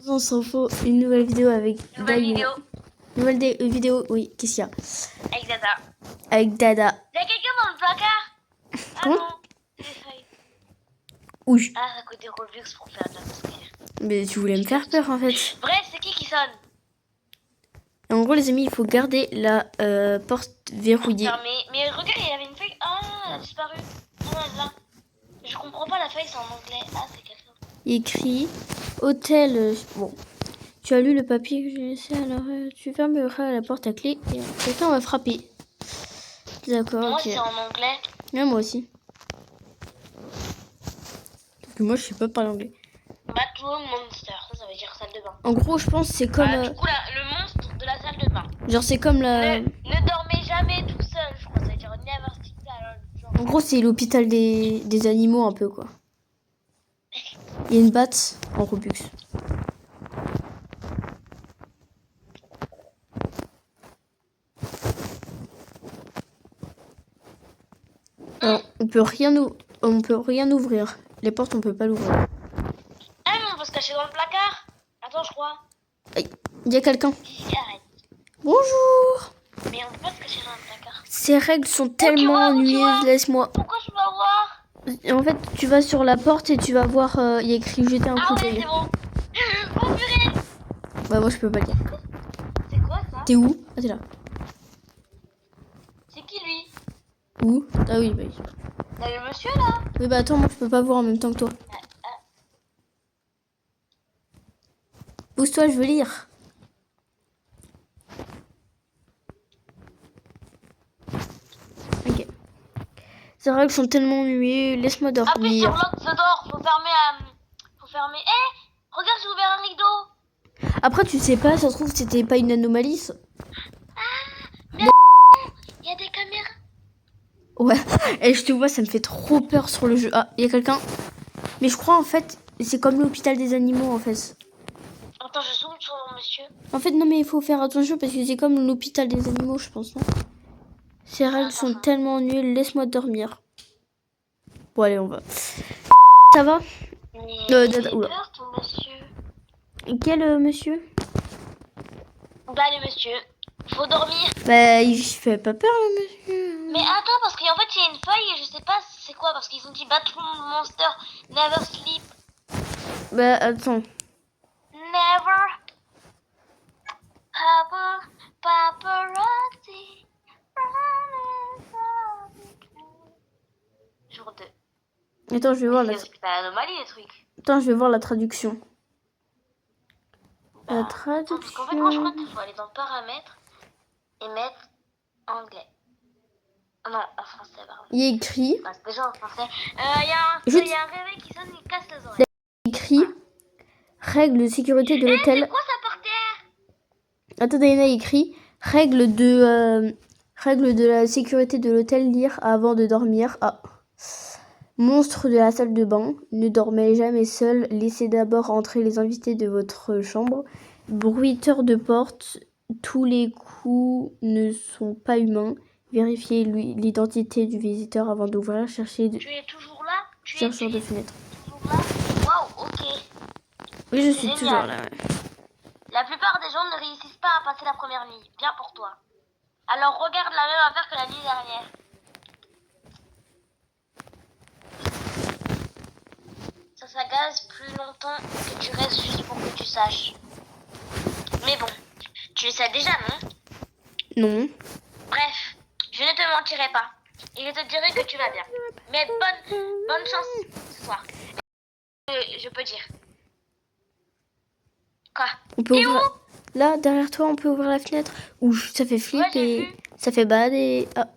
On s'en fout, une nouvelle vidéo avec Nouvelle vidéo. Vidéo, oui, qu'est-ce qu'il y a? Avec Dada. Avec Dada. Il y a quelqu'un dans le placard? Ah Comment? non, c'est des feuilles. Oui. Ah, ça coûte des Robux pour faire de la moustière. Mais tu voulais me faire peur en fait. Bref, c'est qui sonne? Et en gros les amis, il faut garder la porte verrouillée. Fermé. Mais regarde, il y avait une feuille. Ah, elle a disparu. Ah non, elle est là. Je comprends pas, la feuille c'est en anglais. Ah, c'est quelqu'un. Écrit hôtel. Bon. Tu as lu le papier que j'ai laissé, alors tu fermeras la porte à clé et quelqu'un va frapper. D'accord, Moi, ok. c'est en anglais. Ouais, moi aussi. Parce que moi, je sais pas parler anglais. Bathroom Monster, ça veut dire salle de bain. En gros, je pense que c'est comme... Du coup, le monstre de la salle de bain. Genre, c'est comme la... Ne dormez jamais tout seul, je crois. Ça veut dire never sleep alone. En gros, c'est l'hôpital des animaux, un peu, quoi. Il y a une batte en Robux. Alors, on peut rien ouvrir. Les portes, on peut pas l'ouvrir. Ah, mais on peut se cacher dans le placard. Attends, je crois. Il y a quelqu'un. Ici, arrête. Bonjour. Mais on peut pas se cacher dans le placard. Ces règles sont tellement ennuyeuses, laisse-moi. Pourquoi je peux voir? En fait, tu vas sur la porte et tu vas voir, il y a écrit jeter un coup Ah ouais, d'œil. c'est bon. Oh purée. Bah moi je peux pas le dire. C'est quoi ça? T'es où? Ah t'es là. C'est qui lui? Où? Ah oui, bah oui. T'as le monsieur là? Oui bah attends, moi je peux pas voir en même temps que toi. Pousse-toi, je veux lire. Ok. Ces règles sont tellement ennuyeuses, laisse-moi Appuie sur dormir. lock the door, faut fermer. Faut fermer. Regarde, j'ai ouvert un rideau. Après tu sais pas, ça se trouve c'était pas une anomalie. Il y a des caméras. Ouais, et je te vois, ça me fait trop peur sur le jeu. Ah, il y a quelqu'un. Mais je crois en fait, c'est comme l'hôpital des animaux en fait. Attends, je zoome sur le monsieur. En fait, non, mais il faut faire attention parce que c'est comme l'hôpital des animaux, je pense, non? Ces règles sont tellement nulles, laisse-moi dormir. Bon, allez, on va. Ça va? Mais j'ai peur, ton monsieur. Quel monsieur? Bah, le monsieur. Faut dormir. Bah, il fait pas peur, le monsieur. Mais attends, parce qu'en fait, il y a une feuille et je sais pas c'est quoi, parce qu'ils ont dit Bathroom Monster, never sleep. Bah, attends. Never. Paparazzi. Jour 2. Attends, je vais voir la... C'est pas l'anomalie, les trucs. Attends, je vais voir la traduction. La Attends, traduction... parce qu'en fait, moi, je crois qu'il faut aller dans paramètres et mettre anglais. Oh non, en français, pardon. Il est écrit... Bah, c'est déjà en français. Il y a un réveil qui sonne, il casse les oreilles. Il est écrit... Règles de sécurité de l'hôtel... C'est quoi ça par terre? Attends, Diana, il écrit... Règles de la sécurité de l'hôtel, lire avant de dormir. Ah. Monstre de la salle de bain, ne dormez jamais seul, laissez d'abord entrer les invités de votre chambre. Bruiteur de porte, tous les coups ne sont pas humains. Vérifiez l'identité du visiteur avant d'ouvrir, cherchez Tu es toujours là? chercheur de fenêtre. Toujours là? Waouh, ok. Oui, je suis toujours là. Ouais. La plupart des gens ne réussissent pas à passer la première nuit. Bien pour toi. Alors regarde la même affaire que la nuit dernière. Ça s'agace plus longtemps que tu restes juste pour que tu saches. Mais bon, tu le sais déjà, non? Non. Bref, je ne te mentirai pas. Et je te dirai que tu vas bien. Mais bonne chance ce soir. Je peux dire. Quoi? On peut ouvrir... Là, derrière toi, on peut ouvrir la fenêtre. Ouh, ça fait flip et vu. ça fait bad et... Ah.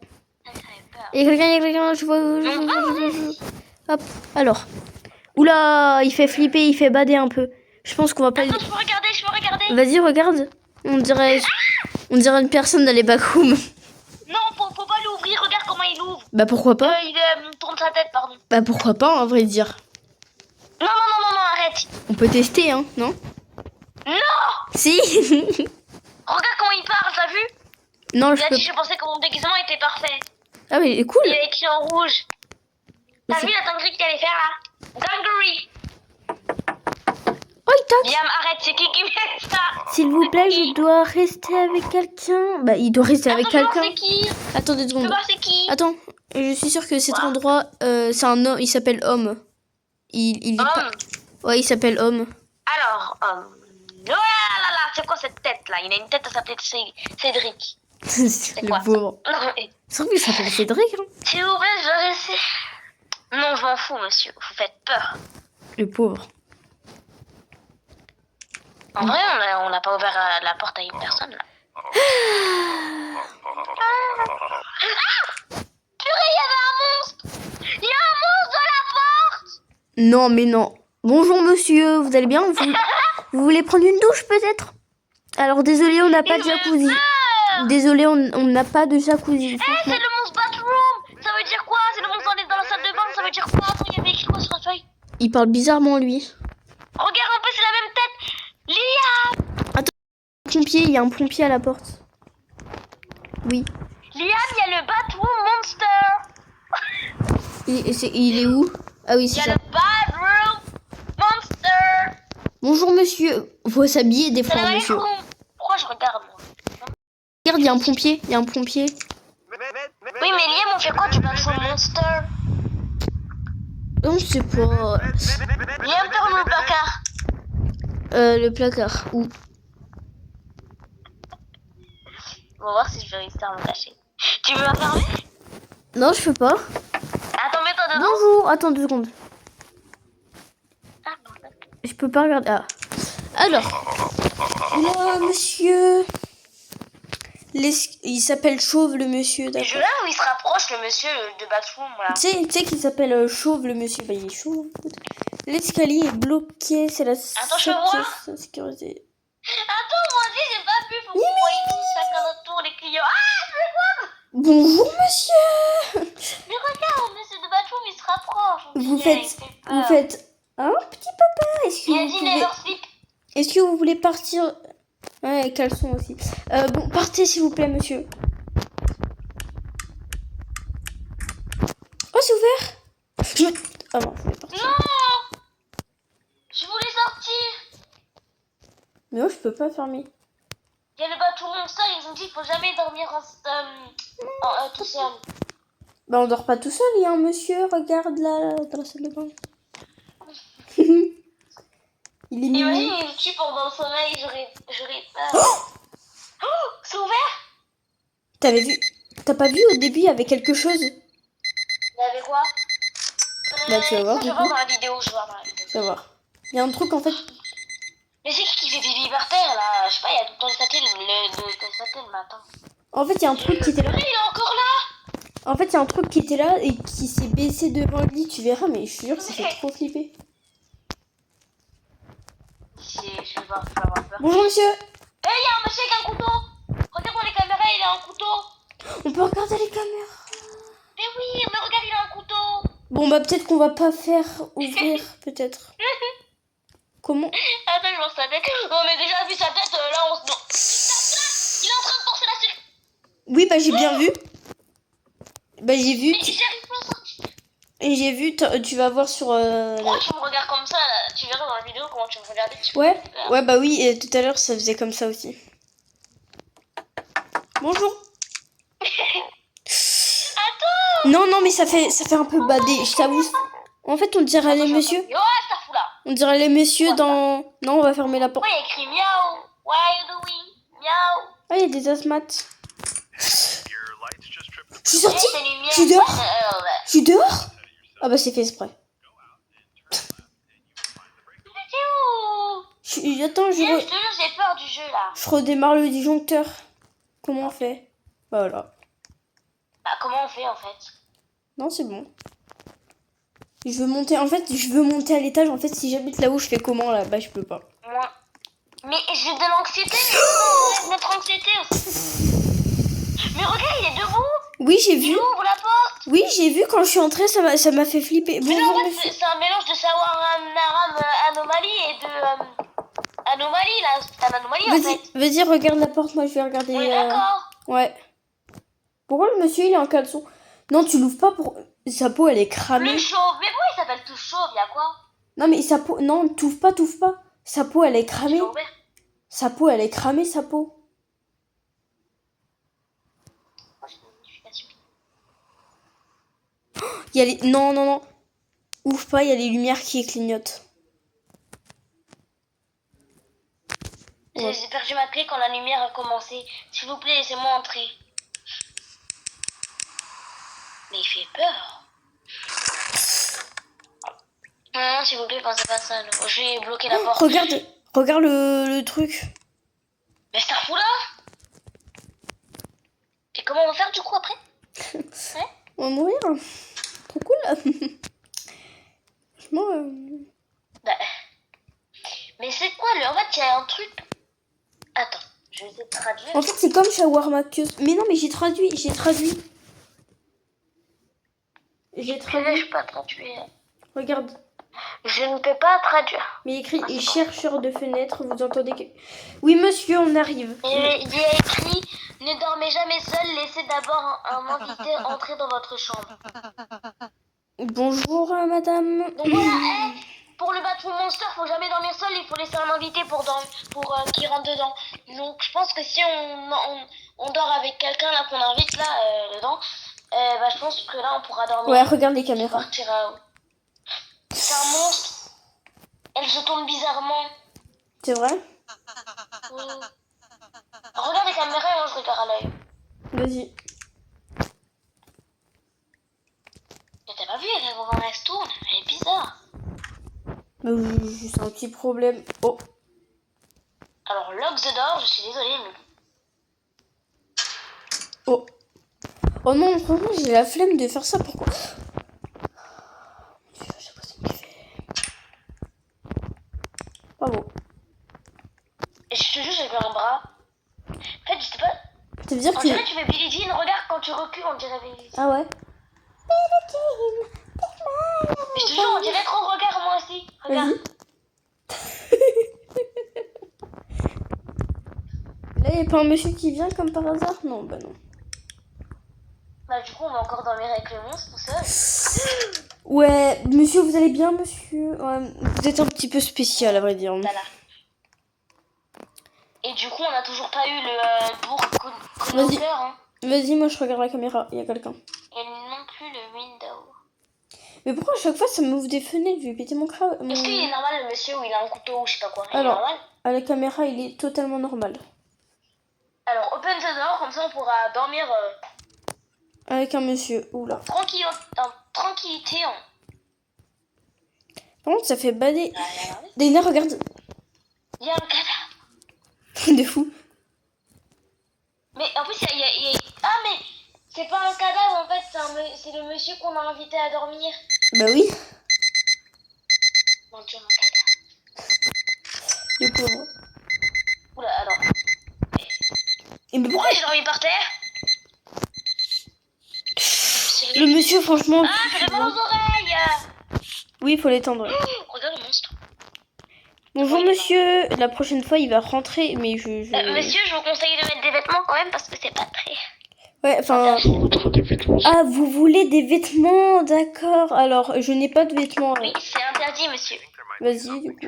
Il y a quelqu'un, je vois... Hop, alors. Oula, il fait flipper, il fait bader un peu. Je pense qu'on va pas... Attends, je peux regarder. Vas-y, regarde. On dirait une personne dans les backrooms. Non, faut pas l'ouvrir, regarde comment il ouvre. Bah pourquoi pas? Il tourne sa tête, pardon. Bah pourquoi pas, en vrai dire. Non, arrête. On peut tester, hein, non? Non. Si. Regarde comment il parle, t'as vu? Non, je pensais que mon déguisement était parfait. Ah mais il est cool. Il est écrit en rouge. T'as vu la dinguerie qu'il allait faire là? Dinguerie. Oh, il toque. Liam, arrête, c'est qui met ça? S'il vous plaît, je dois rester avec quelqu'un. Bah, il doit rester avec Attends, je veux quelqu'un. voir c'est qui. Attends 2 Je veux secondes. voir c'est qui. Attends, je suis sûre que cet Quoi endroit, c'est un homme. Il s'appelle Homme. Il est pas... Homme. Ouais, il s'appelle Homme. Alors, oh là là là, c'est quoi cette tête là? Il a une tête à s'appeler Cédric. Le quoi, pauvre. Non, mais, C'est vrai qu'il s'appelle Cédric. Hein. s'il vous plaît, je vais rester. Non, je m'en fous, monsieur. Vous faites peur. Le pauvre. En vrai, on n'a pas ouvert la porte à une personne là. Purée, il y avait un monstre. Il y a un monstre dans la porte. Non, mais non. Bonjour monsieur, vous allez bien vous voulez prendre une douche peut-être? Alors désolé, on n'a pas de jacuzzi. Désolé, on n'a pas de jacuzzi. C'est le monstre bathroom. Ça veut dire quoi? C'est le monstre dans la salle de bain. Ça veut dire quoi? Attends, il y avait écrit quoi sur la feuille? Il parle bizarrement lui. Regarde un peu, c'est la même tête. Liam. Pompier, il y a un pompier à la porte. Oui. Liam, il y a le bathroom monster. Il est où? Ah oui, Il y c'est a ça. le bathroom monster. Bonjour monsieur. Faut s'habiller des fois, Salam monsieur. alaikum. Pourquoi je regarde moi? Regarde, il y a un pompier. Il y a un pompier. Oui, mais Liam, on fait quoi du bathroom monster? On sait pas. Liam, ferme le placard. Le placard. Où? On va voir si je vais réussir à me cacher. Tu veux la fermer? Non, je peux pas. Attends, mets-toi dedans. Bonjour. Attends 2 secondes. Ah, non. Je peux pas regarder. Ah. Alors. Là, monsieur. Il s'appelle Chauve, le monsieur. Et je là où il se rapproche, le monsieur de bathroom, là. Tu sais qu'il s'appelle Chauve, le monsieur. Bah, il est chauve. L'escalier est bloqué. C'est la Attends, je peux voir sécurité. Attends, moi aussi, j'ai pas vu. Faut que vous voyez tous chacun notre tour, les clients. Ah, je vais voir. Bonjour, monsieur. Mais regarde, le monsieur de bathroom, il se rapproche. Vous faites un petit papa. Est-ce que vous voulez partir? Ouais, caleçon aussi. Bon, partez s'il vous plaît, monsieur. Oh, c'est ouvert. Ah non, je voulais partir. Non, je voulais sortir. Mais moi, je peux pas fermer. Il y a le bathroom monster, ils ont dit qu'il faut jamais dormir tout seul. Bah, on dort pas tout seul, il y a un monsieur, regarde là, dans la salle de bain. Il est Imagine, mignon. il me tue pendant le sommeil, j'aurais peur. Oh, c'est ouvert. T'as pas vu au début, il y avait quelque chose? Il y avait quoi? Bah, tu vas voir, Je du vais voir coup. dans la vidéo, je vais voir dans la vidéo. Tu vas voir. Il y a un truc, en fait. Mais c'est qui fait pipi par terre, là? Je sais pas, il y a tout le temps des satellites le matin. En fait, il y a un truc qui était là. Il est encore là. En fait, il y a un truc qui était là et qui s'est baissé devant le lit, tu verras, mais je suis sûre que ça fait trop flipper. Je vais voir peur. Bonjour, monsieur. Il y a un monsieur qui a un couteau. Regarde dans les caméras, il a un couteau. On peut regarder les caméras. Mais oui, mais regarde, il a un couteau. Bon, bah, peut-être qu'on va pas faire ouvrir, peut-être. Comment? Attends, je lance sa tête. Non, mais déjà, vu sa tête, là, on se... Non. Il est en train de forcer la suite. Oui, bah, j'ai bien vu. Bah, j'ai vu. Mais j'arrive pas à sortir. Et j'ai vu, tu vas voir sur... Pourquoi tu me regardes comme ça, là? Tu verras dans la vidéo comment tu me regardais. Ouais, bah oui, et tout à l'heure, ça faisait comme ça aussi. Bonjour. Attends. Non, mais ça fait un peu badé, je t'avoue. En fait, on dirait les messieurs. Yo, ça fout là. On dirait les messieurs dans... Non, on va fermer la porte. Pourquoi il y a écrit miaou? What are you doing? Miaou. Ah, il y a des asthmates. Je suis sortie. C'est les miens. Je suis dehors. Je suis dehors. Ah bah, c'est fait exprès. C'est où? Attends, Je te jure, j'ai peur du jeu, là. je redémarre le disjoncteur. Comment on fait? Voilà. Bah, comment on fait, en fait? Non, c'est bon. Je veux monter. En fait, je veux monter à l'étage. En fait, si j'habite là-haut, je fais comment là-bas? Je peux pas. Moi. Mais j'ai de l'anxiété, mais notre anxiété aussi. Mais regarde, il est debout. Oui, j'ai vu. Il ouvre la porte. Oui, j'ai vu quand je suis entrée, ça m'a fait flipper. Mais Bonjour, en fait, monsieur. c'est un mélange de Sawaram Anomalie et de Anomalie, là. C'est un anomalie, en fait. Vas-y, regarde la porte. Moi, je vais regarder. On est d'accord. Ouais. Pourquoi le monsieur, il est en caleçon? Non, tu l'ouvres pas pour... Sa peau, elle est cramée. Le chauve. Mais pourquoi il s'appelle tout chauve? Il y a quoi? Non, mais sa peau... Non, t'ouvres pas. Sa peau, elle est Tu cramée. l'as ouvert? Sa peau, elle est cramée, sa peau. Oh, c'est une notification. Il y a les... Non, non, non. Ouvre pas, il y a les lumières qui clignotent. Ouais. J'ai perdu ma clé quand la lumière a commencé. S'il vous plaît, laissez-moi entrer. Mais il fait peur. Non, s'il vous plaît, pensez pas à ça. Je vais bloquer la porte. Regarde le truc. Mais c'est un fou là. Et comment on va faire du coup après? Ouais. On va mourir. Trop cool. Franchement. Bah. Mais c'est quoi le... En fait, il y a un truc... Attends, je vais essayer de traduire. En fait, c'est comme Shawarma Kios. Mais non, mais j'ai traduit. Je peux pas traduire. Regarde. Je ne peux pas traduire. Mais il écrit chercheur de fenêtre. Vous entendez que... Oui, monsieur, on arrive. Il y a écrit ne dormez jamais seul, laissez d'abord un invité entrer dans votre chambre. Bonjour, madame. Donc voilà, pour le Bathroom Monster, faut jamais dormir seul, il faut laisser un invité pour qu'il rentre dedans. Donc je pense que si on dort avec quelqu'un là qu'on invite là dedans, bah je pense que là on pourra dormir. Ouais, regarde les caméras. Partira. C'est un monstre. Elle se tourne bizarrement. C'est vrai? Oui. Regarde les caméras et moi je regarde à l'œil. Vas-y. Mais t'as pas vu, elle se tourne, elle est bizarre. Juste un petit problème. Oh. Alors lock the door, je suis désolée mais... Oh. Oh non, franchement, j'ai la flemme de faire ça. Pourquoi? Je sais pas ce qu'il fait. Bravo. Et je te jure, j'ai un bras. En fait, je sais pas... Ça veut dire On que... dirait que tu fais Billie Jean, regarde quand tu recules, on dirait Billie Jean. Ah ouais? Mais je te jure, on dirait trop, regarde moi aussi. Regarde. Vas-y. Là, il n'y a pas un monsieur qui vient comme par hasard? Non, bah non. Bah du coup, on va encore dormir avec le monstre tout seul. Ouais, monsieur, vous allez bien, monsieur? Ouais, vous êtes un petit peu spécial, à vrai dire. Voilà. Et du coup, on n'a toujours pas eu le tour connecteur. Hein. Vas-y, moi je regarde la caméra, il y a quelqu'un. Et non plus le window. Mais pourquoi à chaque fois ça m'ouvre des fenêtres? Je vais péter mon crâne. Est-ce qu'il est normal le monsieur où il a un couteau ou je sais pas quoi? Alors, il est normal? à la caméra, il est totalement normal. Alors, open the door, comme ça on pourra dormir Avec un monsieur, oula. tranquillité. Par contre, ça fait bader. Dana, regarde. Il y a un cadavre. De fou. Mais en plus, il y a... Ah, mais c'est pas un cadavre en fait, c'est le monsieur qu'on a invité à dormir. Bah oui. Mon dieu, un cadavre. Le pauvre. Oula, alors. Et mais pourquoi Pourquoi j'ai dormi par terre? Le monsieur, franchement. Ah, ça fait mal aux oreilles. Oui, il faut l'étendre. Regarde le monstre. Bonjour monsieur. La prochaine fois, il va rentrer, mais Monsieur, je vous conseille de mettre des vêtements quand même parce que c'est pas très... Ouais, enfin... Ah, vous voulez des vêtements? D'accord. Alors, je n'ai pas de vêtements. Oui, c'est interdit, monsieur. Vas-y, du coup.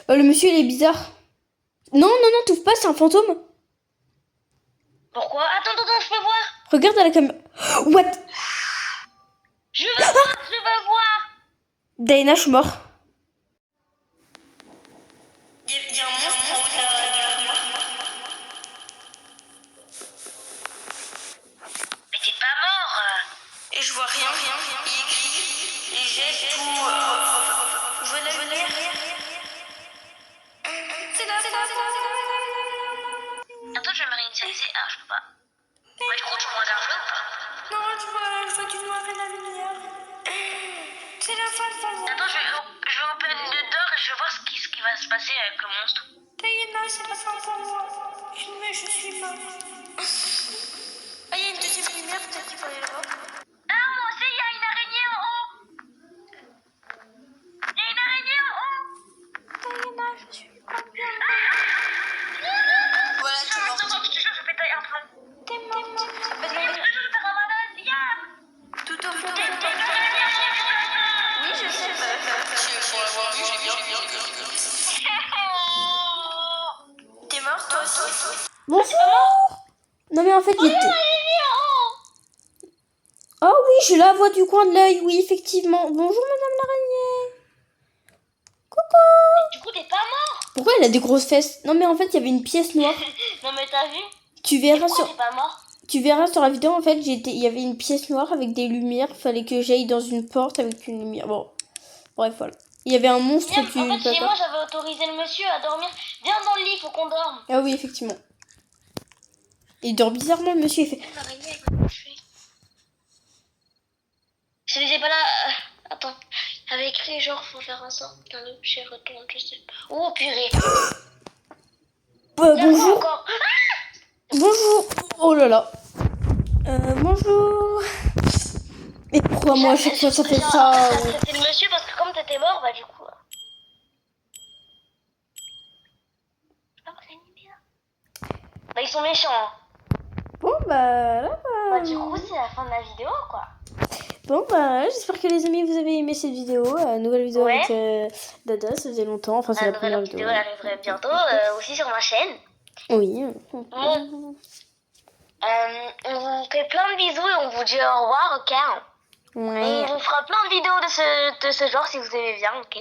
Le monsieur, il est bizarre. Non, non, non, t'ouvres pas, c'est un fantôme. Pourquoi? Attends, je peux voir. Regarde à la caméra. What? Je veux voir, je veux voir. Dana, je suis mort. Il y a un monstre en haut de la... Mais t'es pas mort. Et je vois rien. Il jette tout... Je veux la lumière. C'est la Attends, je vais me réinitialiser. Ah, je peux pas. Ouais, du coup, tu regardes le jeu ou pas? Non, je vois du noir et la lumière. C'est la fin. Attends, je vais open the door et je vais voir ce qui va se passer avec le monstre. Diana, c'est la fin pour moi. Je suis mort. Ah, il y a une deuxième lumière, peut-être qu'il faut aller là-bas. Ah, moi aussi, il y a une araignée en haut. Il y a une araignée en haut. Diana, je suis pas bien. Voilà, je suis morte. Attends, je te jure, je vais tailler un plomb. T'es morte. Je te jure, je vais faire un malade. Tout au fond. Il y a une araignée en haut. Oui, je Bonjour. Non mais en fait j'étais... Oh oui, je la vois du coin de l'œil, oui, effectivement. Bonjour madame l'araignée. Coucou. Mais du coup, t'es pas mort. Pourquoi elle a des grosses fesses? Non mais en fait il y avait une pièce noire. Non, mais t'as vu? Tu verras Pourquoi sur... t'es pas mort? Tu verras sur la vidéo, en fait, il y avait une pièce noire avec des lumières. Fallait que j'aille dans une porte avec une lumière. Bon, bref, voilà. Il y avait un monstre, Viens, tu en le fait, peux chez pas. moi, j'avais autorisé le monsieur à dormir. Viens dans le lit, faut qu'on dorme. Ah oui, effectivement. Il dort bizarrement, le monsieur. Il fait... L'araignée, elle va me tuer. Je les ai pas là. Attends. Avec écrit genre, faut faire en sorte qu'un objet retourne, je sais pas. Oh purée. bonjour. Encore. Bonjour. Oh là là. Bonjour. Mais pourquoi moi, à chaque fois, ça fait ça C'était le monsieur parce que comme t'étais mort, bah du coup. Bah ils sont méchants. Hein. Bon, bah là, Bah du coup, c'est la fin de la vidéo, quoi. Bon, bah j'espère que les amis, vous avez aimé cette vidéo. Nouvelle vidéo Ouais. avec Dada, ça faisait longtemps. Enfin, c'est la première Nouvelle vidéo. vidéo arriverait bientôt, aussi sur ma chaîne. Oui. Bon. On vous fait plein de bisous et on vous dit au revoir, ok? Ouais. On vous fera plein de vidéos de ce genre si vous aimez bien, ok?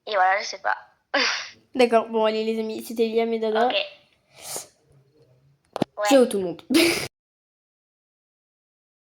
Et voilà, je sais pas. D'accord, bon allez les amis, c'était Liam et Dada. Ok. Ouais. Ciao tout le monde.